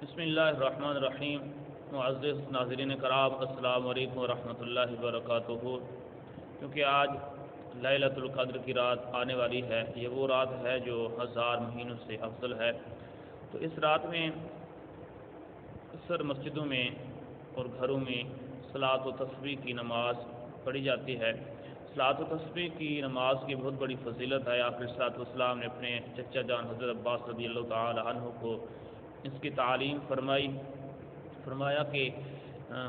بسم اللہ الرحمن الرحیم۔ معزز ناظرین کرام، السلام علیکم ورحمۃ اللہ وبرکاتہ۔ کیونکہ آج لیلۃ القدر کی رات آنے والی ہے، یہ وہ رات ہے جو 1000 مہینوں سے افضل ہے، تو اس رات میں اکثر مسجدوں میں اور گھروں میں صلاۃ و تسبیح کی نماز پڑھی جاتی ہے۔ صلاۃ و تسبیح کی نماز کی بہت بڑی فضیلت ہے۔ آپ علیہ الصلوۃ والسلام نے اپنے چچا جان حضرت عباس رضی اللہ تعالی عنہ کو اس کی تعلیم فرمایا کہ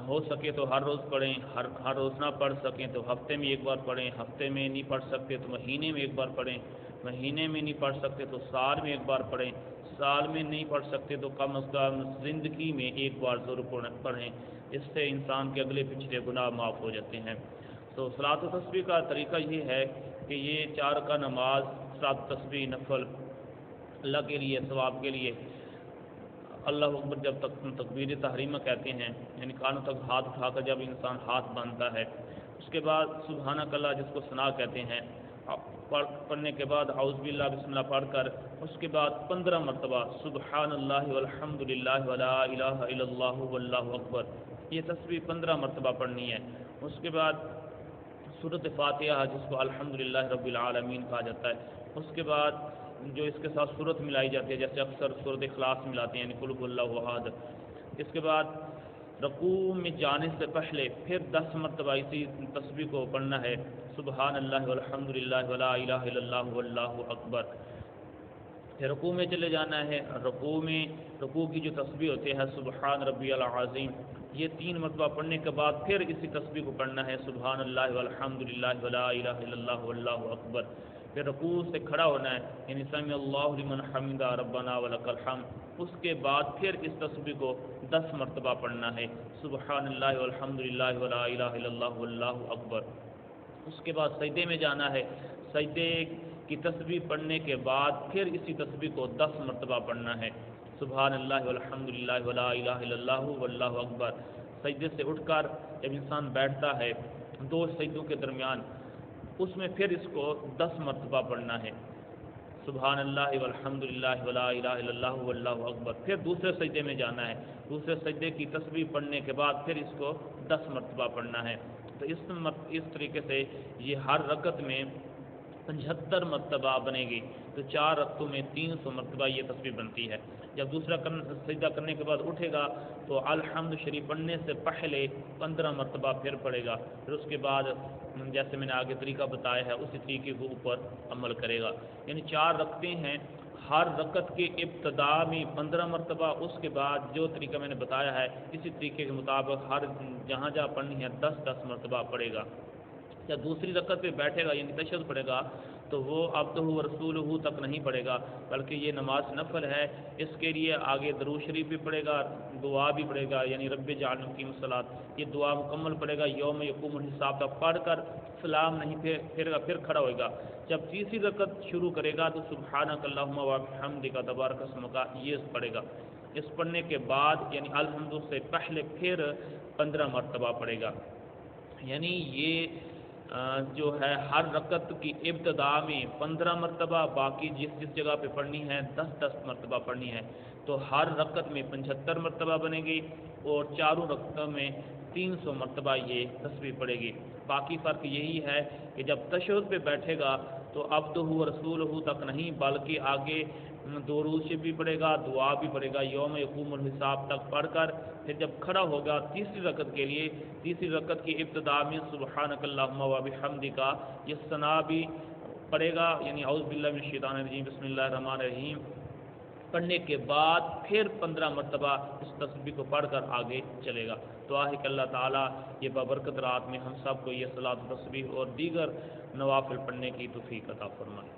ہو سکے تو ہر روز پڑھیں، ہر روز نہ پڑھ سکیں تو ہفتے میں ایک بار پڑھیں، ہفتے میں نہیں پڑھ سکتے تو مہینے میں ایک بار پڑھیں، مہینے میں نہیں پڑھ سکتے تو سال میں ایک بار پڑھیں، سال میں نہیں پڑھ سکتے تو کم از کم زندگی میں ایک بار ضرور پڑھیں۔ اس سے انسان کے اگلے پچھلے گناہ معاف ہو جاتے ہیں۔ تو صلاۃ و تسبیح کا طریقہ یہ ہے کہ یہ 4 رکعت نماز صلاۃ و تسبیح نفل اللہ کے لیے، ثواب کے لیے، اللہ اکبر جب تک تکبیر تحریمہ کہتے ہیں، یعنی کانوں تک ہاتھ اٹھا کر جب انسان ہاتھ باندھتا ہے، اس کے بعد سبحانک اللہ جس کو ثنا کہتے ہیں، پڑھنے کے بعد اعوذ باللہ بسم اللہ پڑھ کر اس کے بعد 15 مرتبہ سبحان اللہ والحمد للہ ولا الہ الا اللہ واللہ اکبر، یہ تسبیح 15 مرتبہ پڑھنی ہے۔ اس کے بعد سورۃ فاتحہ جس کو الحمدللہ رب العالمین کہا جاتا ہے، اس کے بعد جو اس کے ساتھ سورت ملائی جاتی ہے، جیسے اکثر سورۃ اخلاص ملاتے ہیں، یعنی قل هو اللہ احد۔ اس کے بعد رکوع میں جانے سے پہلے پھر 10 مرتبہ اسی تسبیح کو پڑھنا ہے، سبحان اللہ والحمد للہ ولا الہ الا اللہ واللہ اکبر۔ پھر رکوع میں چلے جانا ہے، رکوع کی جو تسبیح ہوتی ہے سبحان ربی العظیم، یہ 3 مرتبہ پڑھنے کے بعد پھر اسی تسبیح کو پڑھنا ہے، سبحان اللہ والحمد للہ ولا الہ الا اللہ واللہ اکبر۔ پھر رکوع سے کھڑا ہونا ہے، یعنی سمع اللہ لمن حمدہ ربنا ولک الحمد۔ اس کے بعد پھر اس تسبیح کو 10 مرتبہ پڑھنا ہے، سبحان اللہ والحمد للہ ولا الہ الا اللہ واللہ اکبر۔ اس کے بعد سجدے میں جانا ہے، سجدے کی تسبیح پڑھنے کے بعد پھر اسی تسبیح کو 10 مرتبہ پڑھنا ہے، سبحان اللہ والحمد للہ ولا الہ الا اللہ واللہ اکبر۔ سجدے سے اٹھ کر جب انسان بیٹھتا ہے 2 سجدوں کے درمیان، اس میں پھر اس کو 10 مرتبہ پڑھنا ہے، سبحان اللہ والحمد للہ ولا الہ الا اللہ واللہ اکبر۔ پھر دوسرے سجدے میں جانا ہے، دوسرے سجدے کی تسبیح پڑھنے کے بعد پھر اس کو 10 مرتبہ پڑھنا ہے۔ تو اس طریقے سے یہ ہر رکعت میں 75 مرتبہ بنے گی، تو 4 رکعتوں میں 300 مرتبہ یہ تسبیح بنتی ہے۔ جب دوسرا سجدہ کرنے کے بعد اٹھے گا تو الحمد شریف پڑھنے سے پہلے 15 مرتبہ پھر پڑھے گا، پھر اس کے بعد جیسے میں نے آگے طریقہ بتایا ہے اسی طریقے کے اوپر عمل کرے گا۔ یعنی 4 رکعتیں ہیں، ہر رکعت کے ابتدا میں 15 مرتبہ، اس کے بعد جو طریقہ میں نے بتایا ہے اسی طریقے کے مطابق ہر جہاں پڑھنی ہے 10 مرتبہ پڑھے گا۔ جب دوسری رکعت پہ بیٹھے گا یعنی تشہد پڑھے گا تو وہ عبدہ و رسولہ تک نہیں پڑھے گا، بلکہ یہ نماز نفل ہے، اس کے لیے آگے درود شریف بھی پڑھے گا، دعا بھی پڑھے گا، یعنی رب اجعلنی مقیم الصلاۃ، یہ دعا مکمل پڑھے گا، یوم یقوم الحساب تک پڑھ کر سلام نہیں پھیرے گا، پھر کھڑا ہوئے گا۔ جب تیسری رکعت شروع کرے گا تو سبحانک اللہم وبحمدک تبارک اسمک یہ پڑھے گا۔ اس پڑھنے کے بعد یعنی الحمد سے پہلے پھر 15 مرتبہ پڑھے گا، یعنی یہ جو ہے ہر رکعت کی ابتدا میں 15 مرتبہ، باقی جس جگہ پہ پڑھنی ہے 10 مرتبہ پڑھنی ہے، تو ہر رکعت میں 75 مرتبہ بنے گی اور چاروں رکعتوں میں 300 مرتبہ یہ تسبیح پڑھے گی۔ باقی فرق یہی ہے کہ جب تشہد پہ بیٹھے گا تو عبدہ و رسولہ تک نہیں، بلکہ آگے درود شریف بھی پڑھے گا، دعا بھی پڑھے گا، یوم یقوم الحساب تک پڑھ کر پھر جب کھڑا ہوگا تیسری رکعت کے لیے، تیسری رکعت کی ابتدا میں سبحانک اللہم وبحمدک یہ ثنا بھی پڑھے گا، یعنی اعوذ باللہ من الشیطان الرجیم بسم اللہ الرحمن الرحیم پڑھنے کے بعد پھر 15 مرتبہ اس تسبیح کو پڑھ کر آگے چلے گا۔ دعا ہے کہ اللہ تعالیٰ یہ بابرکت رات میں ہم سب کو یہ صلاۃ و تسبیح اور دیگر نوافل پڑھنے کی توفیق عطا فرمائے۔